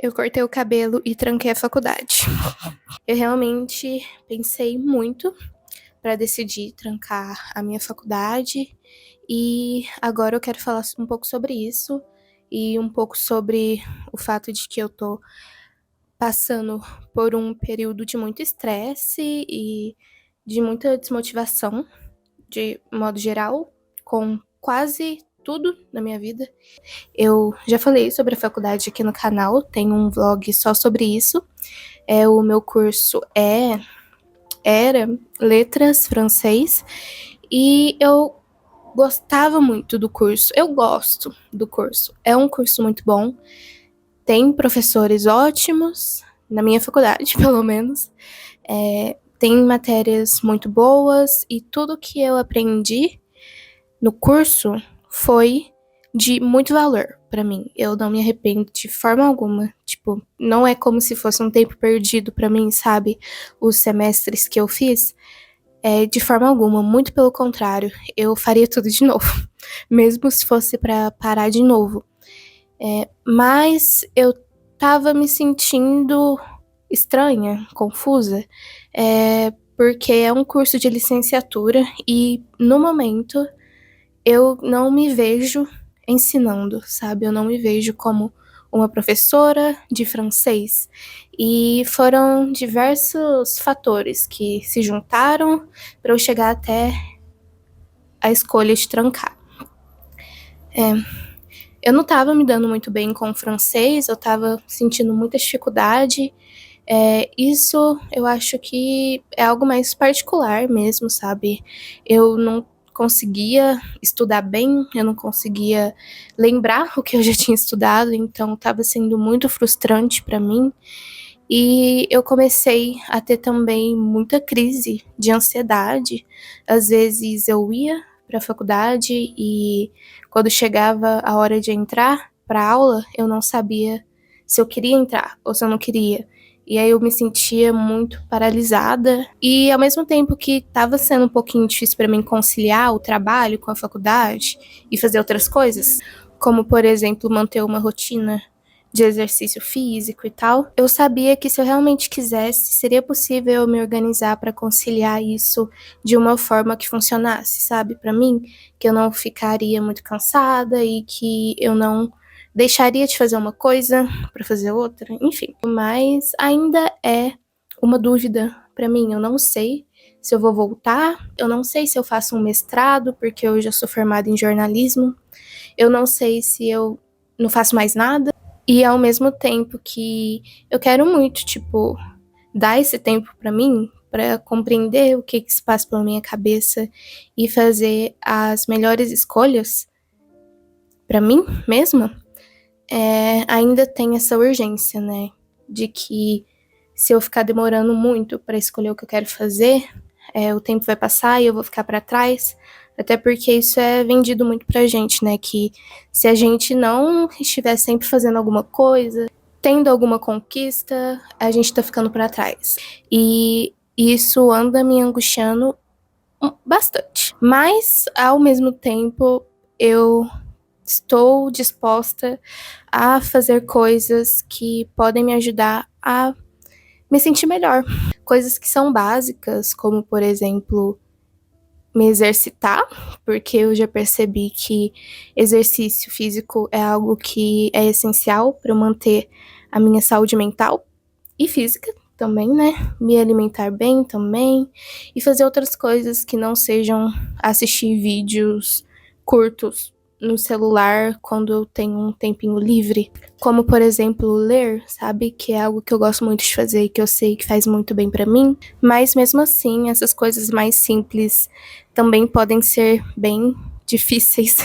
Eu cortei o cabelo e tranquei a faculdade. Eu realmente pensei muito para decidir trancar a minha faculdade e agora eu quero falar um pouco sobre isso e um pouco sobre o fato de que eu tô passando por um período de muito estresse e de muita desmotivação, de modo geral, com quase tudo na minha vida. Eu já falei sobre a faculdade aqui no canal, tem um vlog só sobre isso. O meu curso era letras francês e eu gostava muito do curso. Eu gosto do curso. É um curso muito bom. Tem professores ótimos, na minha faculdade, pelo menos. Tem matérias muito boas e tudo que eu aprendi no curso foi de muito valor pra mim. Eu não me arrependo de forma alguma. Tipo, não é como se fosse um tempo perdido pra mim, sabe? Os semestres que eu fiz, de forma alguma. Muito pelo contrário, eu faria tudo de novo, mesmo se fosse pra parar de novo. Mas eu tava me sentindo estranha, confusa, porque é um curso de licenciatura e no momento eu não me vejo ensinando, sabe? Eu não me vejo como uma professora de francês. E foram diversos fatores que se juntaram para eu chegar até a escolha de trancar. Eu não estava me dando muito bem com o francês, eu estava sentindo muita dificuldade. Isso eu acho que é algo mais particular mesmo, sabe? Eu não conseguia estudar bem, eu não conseguia lembrar o que eu já tinha estudado, então estava sendo muito frustrante para mim. E eu comecei a ter também muita crise de ansiedade. Às vezes eu ia para a faculdade e quando chegava a hora de entrar para a aula, eu não sabia se eu queria entrar ou se eu não queria. E aí eu me sentia muito paralisada e ao mesmo tempo que estava sendo um pouquinho difícil para mim conciliar o trabalho com a faculdade e fazer outras coisas, como por exemplo manter uma rotina de exercício físico e tal, eu sabia que se eu realmente quisesse, seria possível eu me organizar para conciliar isso de uma forma que funcionasse, sabe, para mim, que eu não ficaria muito cansada e que eu não deixaria de fazer uma coisa para fazer outra, enfim. Mas ainda é uma dúvida para mim, eu não sei se eu vou voltar, eu não sei se eu faço um mestrado, porque eu já sou formada em jornalismo, eu não sei se eu não faço mais nada. E ao mesmo tempo que eu quero muito, tipo, dar esse tempo pra mim, pra compreender o que se passa pela minha cabeça e fazer as melhores escolhas pra mim mesma, ainda tem essa urgência, né? De que se eu ficar demorando muito pra escolher o que eu quero fazer, o tempo vai passar e eu vou ficar pra trás. Até porque isso é vendido muito pra gente, né? Que se a gente não estiver sempre fazendo alguma coisa, tendo alguma conquista, a gente tá ficando pra trás. E isso anda me angustiando bastante. Mas, ao mesmo tempo, eu estou disposta a fazer coisas que podem me ajudar a me sentir melhor. Coisas que são básicas, como, por exemplo, me exercitar, porque eu já percebi que exercício físico é algo que é essencial para eu manter a minha saúde mental e física também, né? Me alimentar bem também e fazer outras coisas que não sejam assistir vídeos curtos no celular quando eu tenho um tempinho livre, como por exemplo ler, sabe? Que é algo que eu gosto muito de fazer e que eu sei que faz muito bem pra mim, mas mesmo assim, essas coisas mais simples também podem ser bem difíceis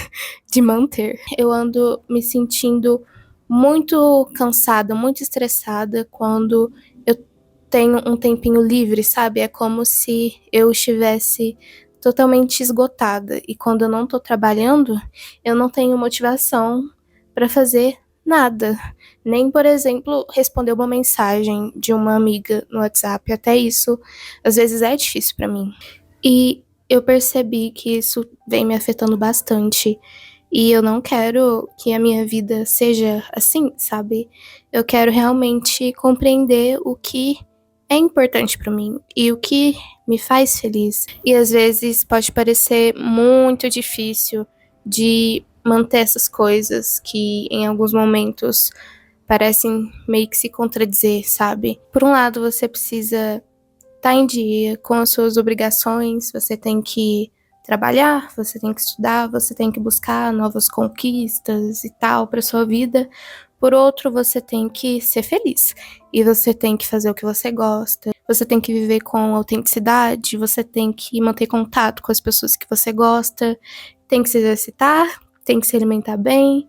de manter. Eu ando me sentindo muito cansada, muito estressada quando eu tenho um tempinho livre, sabe? É como se eu estivesse totalmente esgotada e quando eu não tô trabalhando, eu não tenho motivação para fazer nada. Nem, por exemplo, responder uma mensagem de uma amiga no WhatsApp. Até isso, às vezes é difícil para mim. E eu percebi que isso vem me afetando bastante E eu não quero que a minha vida seja assim, sabe? Eu quero realmente compreender o que é importante pra mim e o que me faz feliz. E às vezes pode parecer muito difícil de manter essas coisas que em alguns momentos parecem meio que se contradizer, sabe? Por um lado, você precisa estar em dia com as suas obrigações, você tem que trabalhar, você tem que estudar, você tem que buscar novas conquistas e tal para sua vida. Por outro, você tem que ser feliz e você tem que fazer o que você gosta. Você tem que viver com autenticidade, você tem que manter contato com as pessoas que você gosta, tem que se exercitar, tem que se alimentar bem,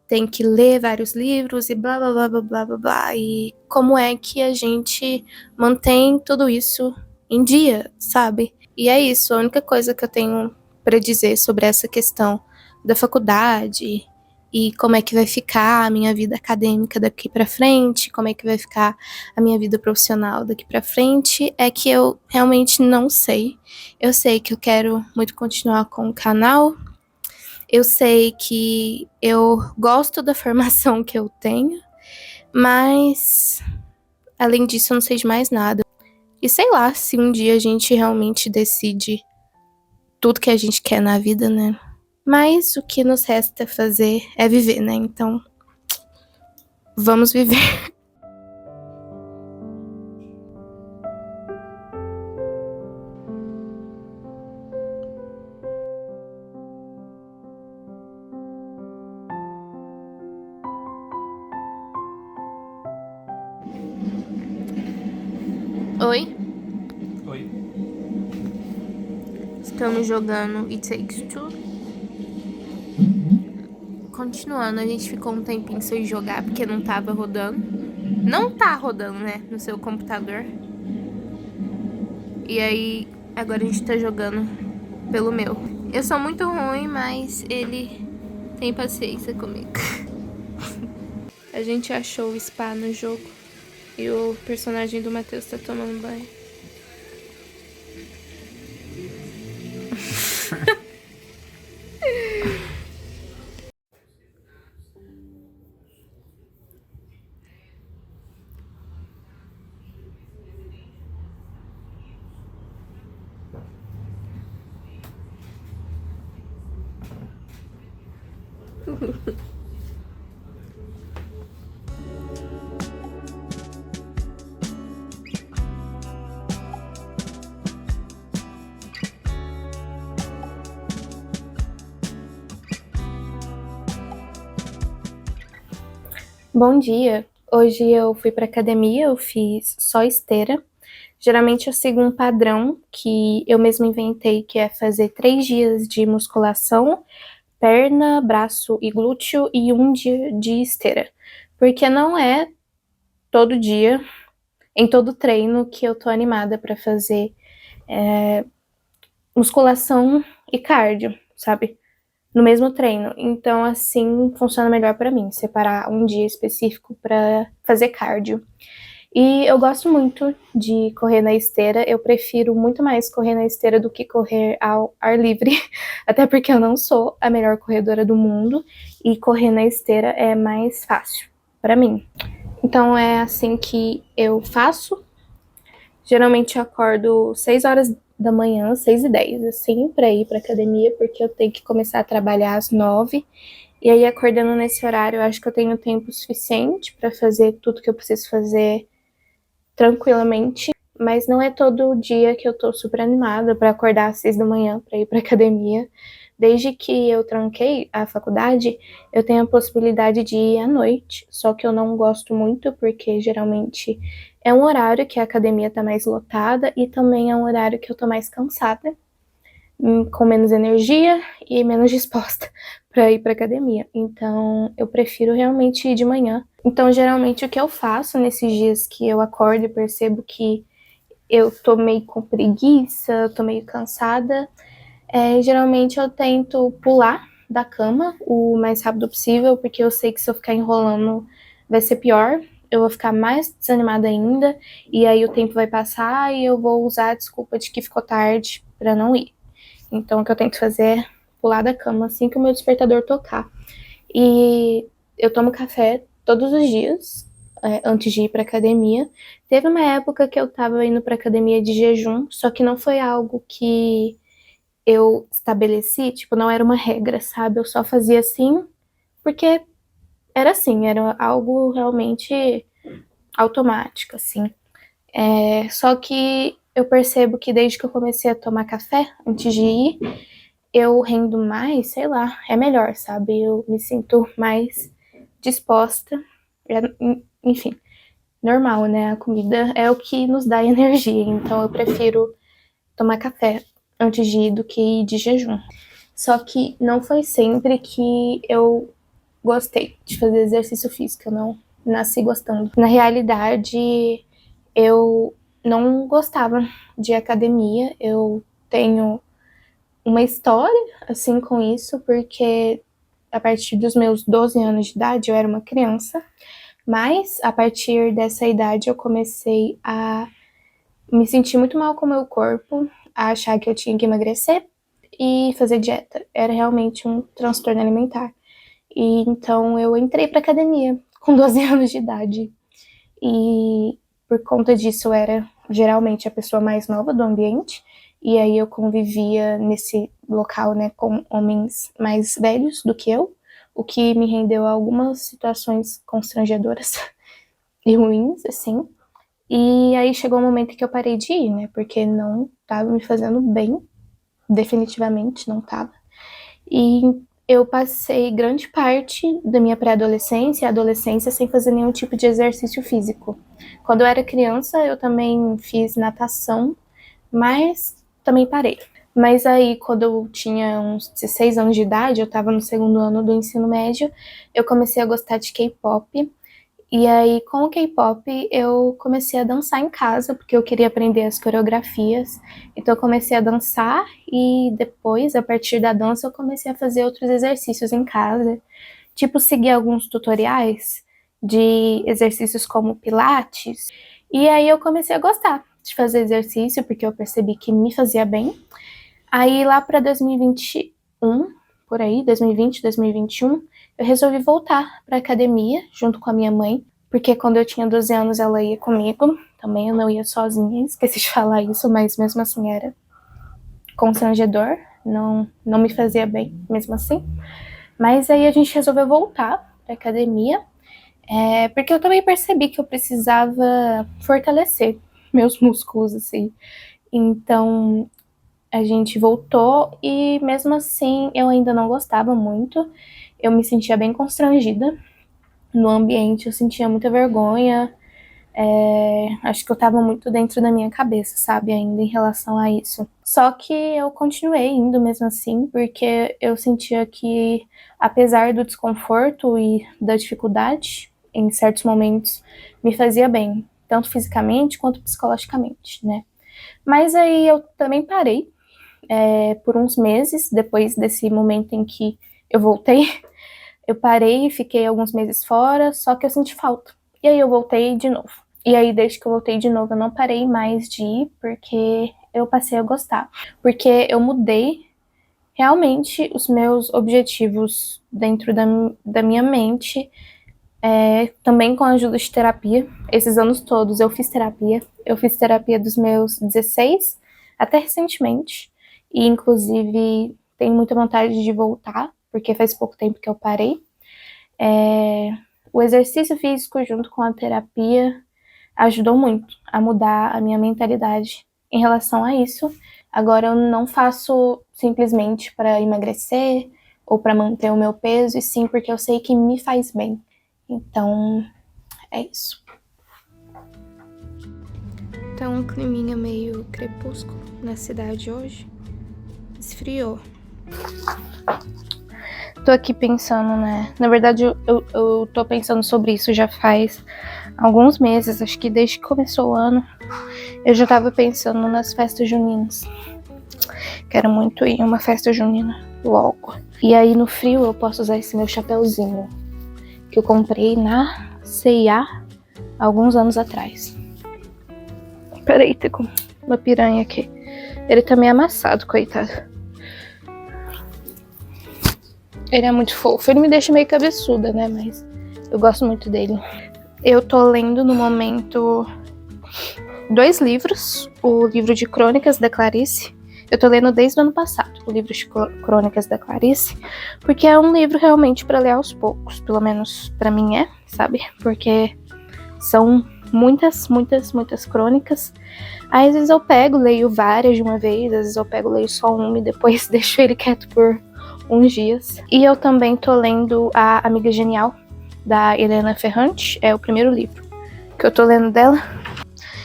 tem que ler vários livros e blá blá blá blá blá blá blá. E como é que a gente mantém tudo isso em dia, sabe? E é isso, a única coisa que eu tenho para dizer sobre essa questão da faculdade e como é que vai ficar a minha vida acadêmica daqui para frente, como é que vai ficar a minha vida profissional daqui para frente, é que eu realmente não sei. Eu sei que eu quero muito continuar com o canal, eu sei que eu gosto da formação que eu tenho, mas além disso eu não sei de mais nada. E sei lá, se um dia a gente realmente decide tudo que a gente quer na vida, né? Mas o que nos resta fazer é viver, né? Então, vamos viver. Oi? Oi. Estamos jogando It Takes Two. Continuando, a gente ficou um tempinho sem jogar porque não tava rodando. Não tá rodando, né? No seu computador. E aí, agora a gente tá jogando pelo meu. Eu sou muito ruim, mas ele tem paciência comigo. A gente achou o spa no jogo e o personagem do Matheus tá tomando banho. Bom dia! Hoje eu fui pra academia, eu fiz só esteira. Geralmente eu sigo um padrão que eu mesma inventei, que é fazer 3 dias de musculação, perna, braço e glúteo e 1 dia de esteira. Porque não é todo dia, em todo treino, que eu tô animada pra fazer musculação e cardio, sabe? No mesmo treino. Então, assim, funciona melhor pra mim, separar um dia específico pra fazer cardio. E eu gosto muito de correr na esteira, eu prefiro muito mais correr na esteira do que correr ao ar livre, até porque eu não sou a melhor corredora do mundo e correr na esteira é mais fácil pra mim. Então é assim que eu faço. Geralmente eu acordo 6 horas da manhã, 6h10, assim, pra ir pra academia, porque eu tenho que começar a trabalhar às 9. E aí, acordando nesse horário, eu acho que eu tenho tempo suficiente pra fazer tudo que eu preciso fazer tranquilamente. Mas não é todo dia que eu tô super animada pra acordar às 6 da manhã pra ir pra academia. Desde que eu tranquei a faculdade, eu tenho a possibilidade de ir à noite, só que eu não gosto muito porque geralmente é um horário que a academia tá mais lotada e também é um horário que eu tô mais cansada, com menos energia e menos disposta para ir para academia. Então, eu prefiro realmente ir de manhã. Então, geralmente o que eu faço nesses dias que eu acordo e percebo que eu tô meio com preguiça, tô meio cansada, geralmente eu tento pular da cama o mais rápido possível, porque eu sei que se eu ficar enrolando vai ser pior, eu vou ficar mais desanimada ainda, e aí o tempo vai passar e eu vou usar a desculpa de que ficou tarde pra não ir. Então o que eu tento fazer é pular da cama assim que o meu despertador tocar. E eu tomo café todos os dias, antes de ir pra academia. Teve uma época que eu estava indo pra academia de jejum, só que não foi algo que eu estabeleci, tipo, não era uma regra, sabe? Eu só fazia assim, porque era assim, era algo realmente automático, assim. Só que eu percebo que desde que eu comecei a tomar café, antes de ir, eu rendo mais, sei lá, é melhor, sabe? Eu me sinto mais disposta. Enfim, normal, né? A comida é o que nos dá energia, então eu prefiro tomar café antes de ir do que ir de jejum. Só que não foi sempre que eu gostei de fazer exercício físico, eu não nasci gostando. Na realidade, eu não gostava de academia, eu tenho uma história assim com isso, porque a partir dos meus 12 anos de idade eu era uma criança, mas a partir dessa idade eu comecei a me sentir muito mal com o meu corpo, a achar que eu tinha que emagrecer e fazer dieta. Era realmente um transtorno alimentar. E então eu entrei pra academia com 12 anos de idade. E por conta disso eu era geralmente a pessoa mais nova do ambiente. E aí eu convivia nesse local, né, com homens mais velhos do que eu, o que me rendeu algumas situações constrangedoras e ruins, assim. E aí chegou um momento que eu parei de ir, né, porque não tava me fazendo bem, definitivamente não tava. E eu passei grande parte da minha pré-adolescência e adolescência sem fazer nenhum tipo de exercício físico. Quando eu era criança, eu também fiz natação, mas também parei. Mas aí, quando eu tinha uns 16 anos de idade, eu estava no segundo ano do ensino médio, eu comecei a gostar de K-pop. E aí, com o K-pop, eu comecei a dançar em casa, porque eu queria aprender as coreografias. Então, eu comecei a dançar e depois, a partir da dança, eu comecei a fazer outros exercícios em casa. Tipo, seguir alguns tutoriais de exercícios como Pilates. E aí, eu comecei a gostar de fazer exercício, porque eu percebi que me fazia bem. Aí, lá para 2021, por aí, 2020, 2021, eu resolvi voltar para academia junto com a minha mãe, porque quando eu tinha 12 anos ela ia comigo, também eu não ia sozinha, esqueci de falar isso, mas mesmo assim era constrangedor, não me fazia bem mesmo assim. Mas aí a gente resolveu voltar para academia, porque eu também percebi que eu precisava fortalecer meus músculos, assim. Então a gente voltou e mesmo assim eu ainda não gostava muito. Eu me sentia bem constrangida no ambiente, eu sentia muita vergonha. Acho que eu tava muito dentro da minha cabeça, sabe, ainda em relação a isso. Só que eu continuei indo mesmo assim, porque eu sentia que, apesar do desconforto e da dificuldade, em certos momentos, me fazia bem, tanto fisicamente quanto psicologicamente, né? Mas aí eu também parei por uns meses, depois desse momento em que eu voltei. Eu parei e fiquei alguns meses fora, só que eu senti falta. E aí eu voltei de novo. E aí, desde que eu voltei de novo, eu não parei mais de ir, porque eu passei a gostar. Porque eu mudei realmente os meus objetivos dentro da minha mente, também com a ajuda de terapia. Esses anos todos eu fiz terapia. Eu fiz terapia dos meus 16 até recentemente. E, inclusive, tenho muita vontade de voltar, porque faz pouco tempo que eu parei. O exercício físico junto com a terapia ajudou muito a mudar a minha mentalidade em relação a isso. Agora eu não faço simplesmente para emagrecer ou para manter o meu peso, e sim porque eu sei que me faz bem. Então, é isso. Tá um climinha meio crepúsculo na cidade hoje. Esfriou. Tô aqui pensando, né? Na verdade, eu tô pensando sobre isso já faz alguns meses, acho que desde que começou o ano, eu já tava pensando nas festas juninas. Quero muito ir em uma festa junina logo. E aí no frio eu posso usar esse meu chapéuzinho, que eu comprei na C&A alguns anos atrás. Peraí, tem uma piranha aqui. Ele tá meio amassado, coitado. Ele é muito fofo. Ele me deixa meio cabeçuda, né? Mas eu gosto muito dele. Eu tô lendo no momento 2 livros. O livro de Crônicas da Clarice. Eu tô lendo desde o ano passado, o livro de Crônicas da Clarice, porque é um livro realmente pra ler aos poucos, pelo menos pra mim é, sabe? Porque são muitas crônicas. Aí, às vezes eu pego, leio várias de uma vez, às vezes eu pego, leio só uma e depois deixo ele quieto por uns dias. E eu também tô lendo A Amiga Genial, da Helena Ferrante, é o primeiro livro que eu tô lendo dela.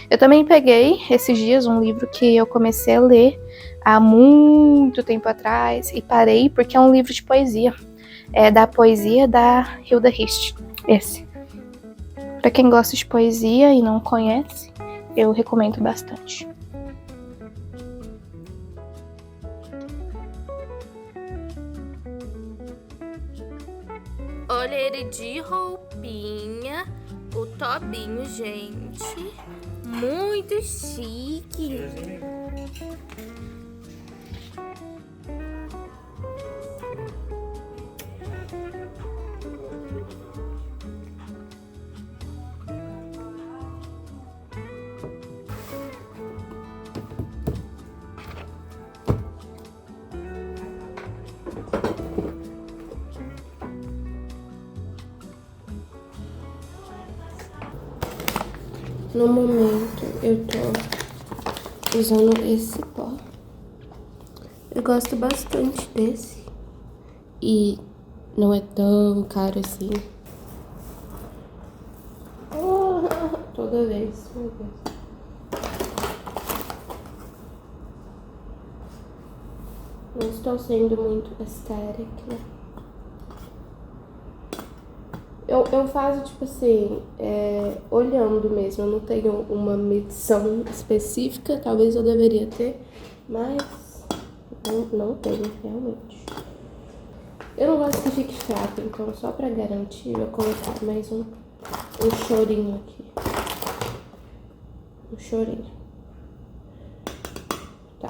Eu também peguei, esses dias, um livro que eu comecei a ler há muito tempo atrás e parei porque é um livro de poesia. É da poesia da Hilda Hist, esse. Pra quem gosta de poesia e não conhece, eu recomendo bastante. Olha ele de roupinha, o Tobinho, gente. Muito chique. No momento eu tô usando esse pó. Eu gosto bastante desse. E não é tão caro assim. Toda vez, meu Deus. Não estou sendo muito aesthetic, né? Eu faço, tipo assim, olhando mesmo. Eu não tenho uma medição específica. Talvez eu deveria ter, mas não tenho, realmente. Eu não gosto que fique fraco, então só pra garantir, eu vou colocar mais um chorinho aqui. Um chorinho. Tá.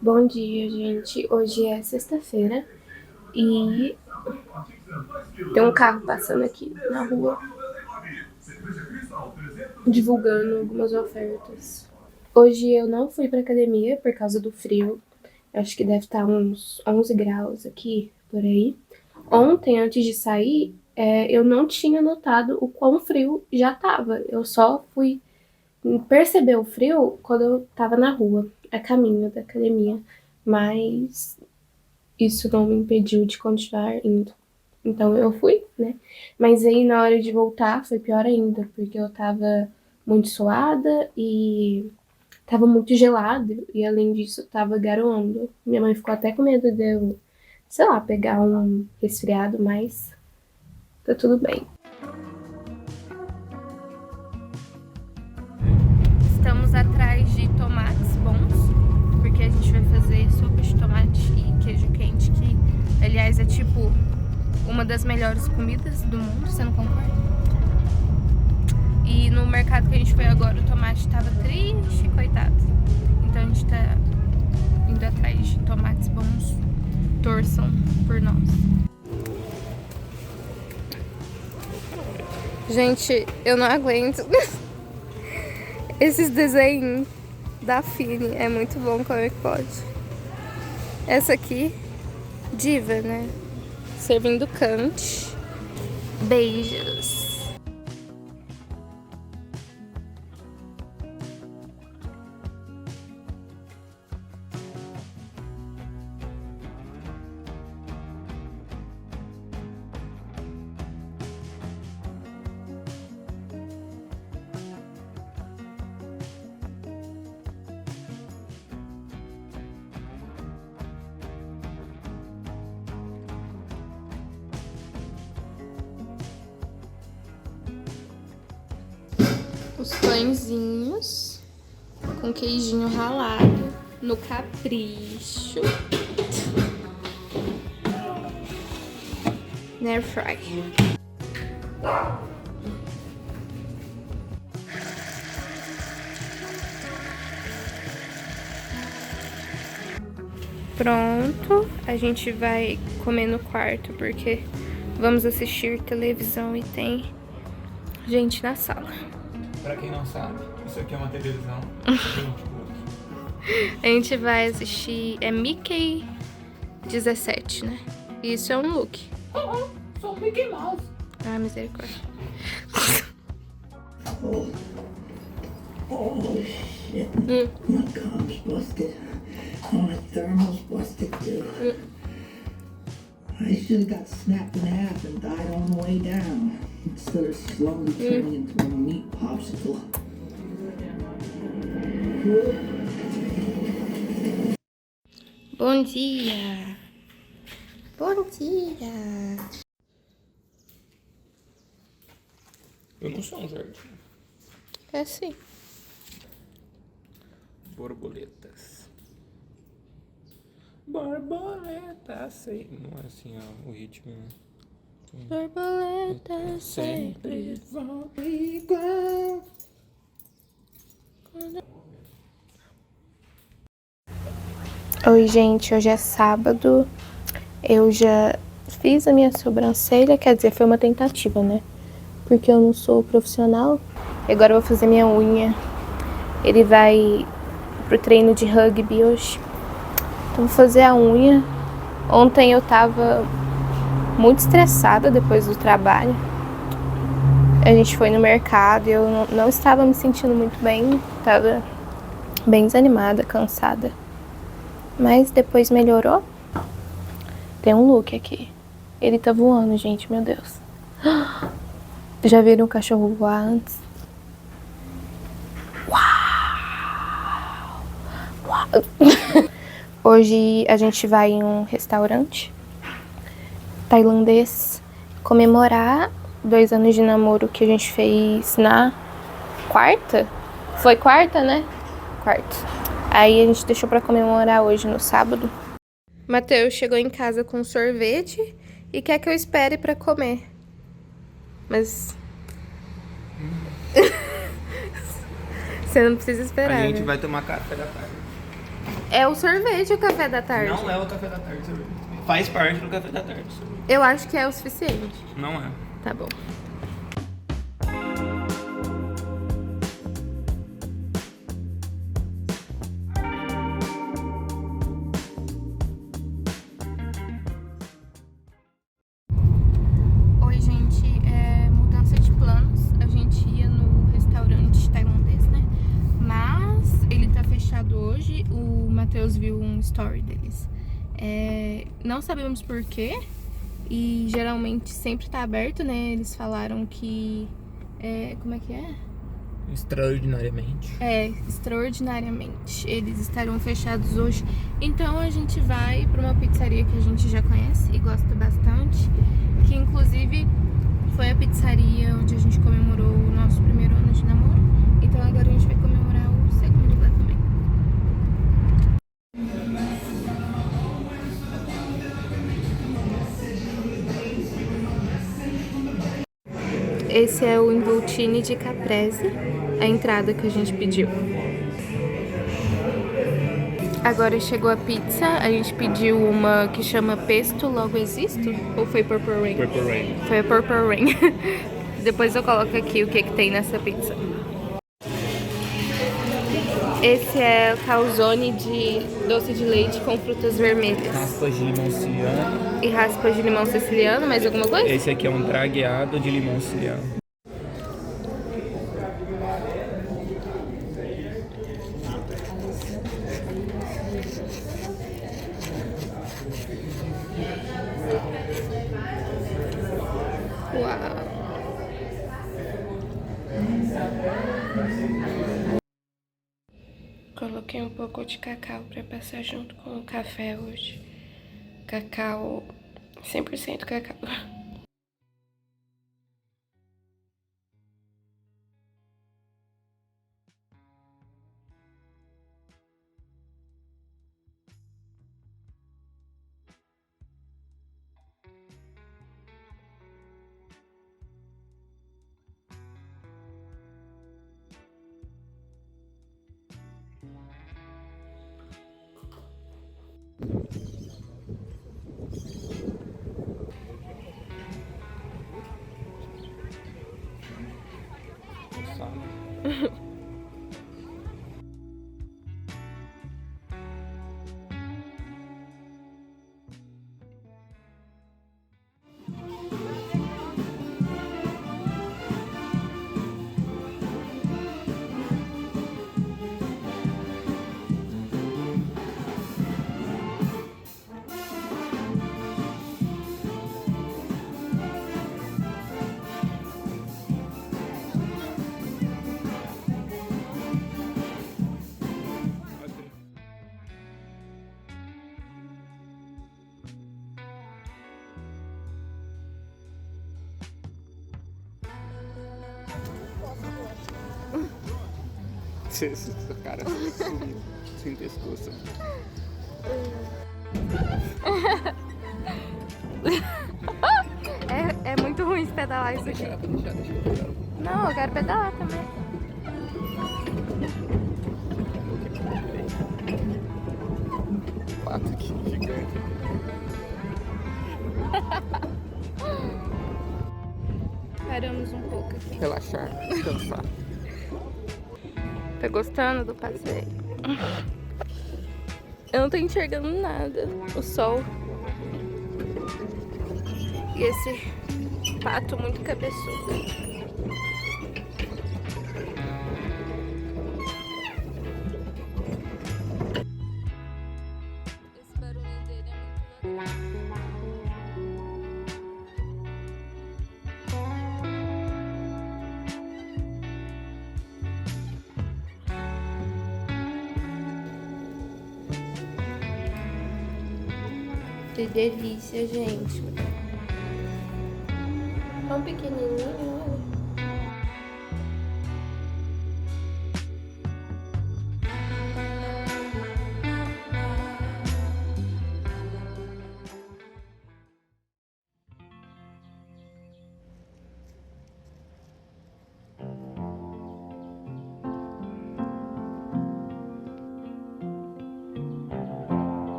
Bom dia, gente. Hoje é sexta-feira e tem um carro passando aqui na rua divulgando algumas ofertas. Hoje eu não fui pra academia por causa do frio. Acho que deve estar uns 11 graus aqui, por aí. Ontem, antes de sair, eu não tinha notado o quão frio já tava. Eu só fui perceber o frio quando eu tava na rua, a caminho da academia. Mas isso não me impediu de continuar indo. Então eu fui, né? Mas aí na hora de voltar foi pior ainda, porque eu tava muito suada e tava muito gelado. E além disso, tava garoando. Minha mãe ficou até com medo de eu, sei lá, pegar um resfriado, mas tá tudo bem. Estamos atrás de tomates bons, porque a gente vai fazer sopa de tomate e queijo quente, que aliás é tipo uma das melhores comidas do mundo, você não concorda? E no mercado que a gente foi agora, o tomate tava triste, coitado. Então a gente tá indo atrás de tomates bons. Torçam por nós. Gente, eu não aguento. Esses desenhos da Fini é muito bom, como é que pode? Essa aqui, diva, né? Servindo cante. Beijos. Os pãezinhos com queijinho ralado no capricho. Na air fry. Pronto, a gente vai comer no quarto, porque vamos assistir televisão e tem gente na sala. Pra quem não sabe, isso aqui é uma televisão. A gente vai assistir, é Mickey 17, né? E isso é um look. Sou o Mickey Mouse. Ah, misericórdia. Oh shit. My comp's busted. My thermal's busted too. I should have got snapped in half and died on the way down, instead of slowly turning into a meat popsicle. Bom dia. Bom dia. Eu não sou um jardim. É assim. Borboletas. Borboleta, sei. Não é assim, ó, o ritmo. Borboleta sempre. vão igual. Oi, gente, hoje é sábado. Eu já fiz a minha sobrancelha, quer dizer, foi uma tentativa, né? Porque eu não sou profissional. E agora eu vou fazer minha unha. Ele vai pro treino de rugby hoje. Então vou fazer a unha. Ontem eu tava muito estressada depois do trabalho. A gente foi no mercado e eu não estava me sentindo muito bem. Tava bem desanimada, cansada. Mas depois melhorou. Tem um look aqui. Ele tá voando, gente, meu Deus. Já viram o cachorro voar antes? Uau! Uau! Hoje a gente vai em um restaurante tailandês comemorar 2 anos de namoro que a gente fez na quarta. Foi quarta, né? Quarta. Aí a gente deixou pra comemorar hoje no sábado. Matheus chegou em casa com sorvete e quer que eu espere pra comer. Mas você não precisa esperar. A gente né? vai tomar café da tarde. É o sorvete o café da tarde. Não é o café da tarde, sorvete. Faz parte do café da tarde, sorvete. Eu acho que é o suficiente. Não é. Tá bom. Oi, gente. Mudança de planos. A gente ia no restaurante tailandês, né? Mas ele tá fechado hoje. O Matheus viu um story deles. Não sabemos por quê. E geralmente sempre tá aberto, né? Eles falaram que... como é que é? Extraordinariamente. Extraordinariamente. Eles estarão fechados hoje. Então a gente vai pra uma pizzaria que a gente já conhece e gosta bastante. Que inclusive foi a pizzaria onde a gente comemorou o nosso primeiro ano de namoro. Então agora a gente vai comemorar o segundo lá também. Esse é o involtini de caprese, a entrada que a gente pediu. Agora chegou a pizza, a gente pediu uma que chama pesto, logo existo? Ou foi Purple Rain? Purple Rain. Foi a Purple Rain. Depois eu coloco aqui o que tem nessa pizza. Esse é o calzone de doce de leite com frutas vermelhas. Raspas de limão siciliano. E raspas de limão siciliano, mais alguma coisa? Esse aqui é um dragueado de limão siciliano. Uau! Coloquei um pouco de cacau para passar junto com o café hoje. Cacau, 100% cacau. Esse cara sumiu sem pescoço. É muito ruim se pedalar isso aqui. Deixa eu pegar. Não, eu quero pedalar também. Pato aqui, gigante. Paramos um pouco aqui. Relaxar, descansar. Tá gostando do passeio? Eu não tô enxergando nada. O sol. E esse pato muito cabeçudo. Esse barulho dele é muito legal. Que delícia, gente. Tão pequenininho, olha.